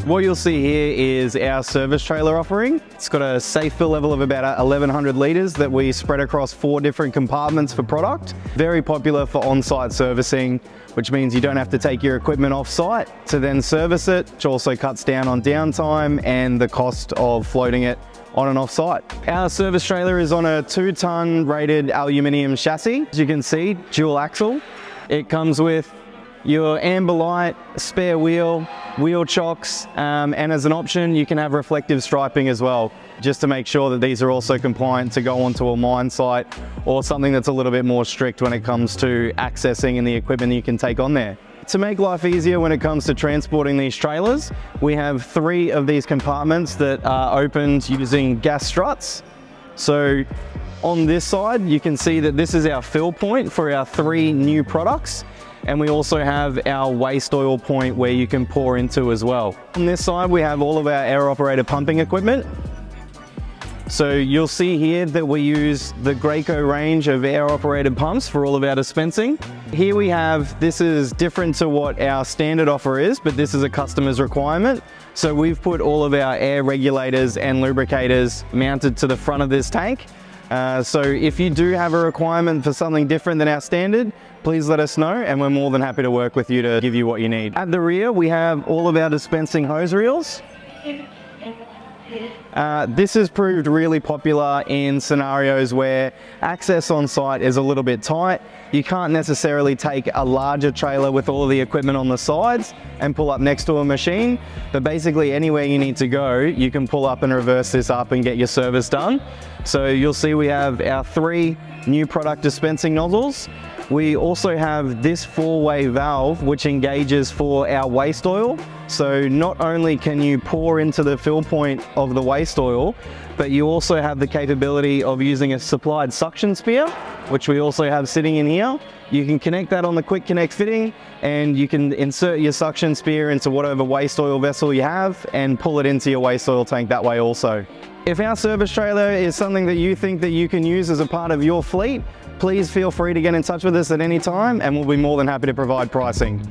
What you'll see here is our service trailer offering. It's got a safe fill level of about 1,100 litres that we spread across 4 different compartments for product. Very popular for on-site servicing, which means you don't have to take your equipment off-site to then service it, which also cuts down on downtime and the cost of floating it on and off-site. Our service trailer is on a 2-ton rated aluminium chassis. As you can see, dual axle. It comes with your amber light, spare wheel chocks, and as an option you can have reflective striping as well, just to make sure that these are also compliant to go onto a mine site or something that's a little bit more strict when it comes to accessing and the equipment you can take on there. To make life easier when it comes to transporting these trailers, we have 3 of these compartments that are opened using gas struts. So on this side you can see that this is our fill point for our 3 new products. And we also have our waste oil point where you can pour into as well. On this side, we have all of our air operated pumping equipment. So you'll see here that we use the Graco range of air operated pumps for all of our dispensing. Here we have, this is different to what our standard offer is, but this is a customer's requirement. So we've put all of our air regulators and lubricators mounted to the front of this tank. So if you do have a requirement for something different than our standard, please let us know and we're more than happy to work with you to give you what you need. At the rear, we have all of our dispensing hose reels. This has proved really popular in scenarios where access on site is a little bit tight. You can't necessarily take a larger trailer with all of the equipment on the sides and pull up next to a machine, but basically anywhere you need to go, you can pull up and reverse this up and get your service done. So you'll see we have our 3 new product dispensing nozzles. We also have this 4-way valve which engages for our waste oil. So not only can you pour into the fill point of the waste oil, but you also have the capability of using a supplied suction spear, which we also have sitting in here. You can connect that on the quick connect fitting and you can insert your suction spear into whatever waste oil vessel you have and pull it into your waste oil tank that way also. If our service trailer is something that you think that you can use as a part of your fleet, please feel free to get in touch with us at any time and we'll be more than happy to provide pricing.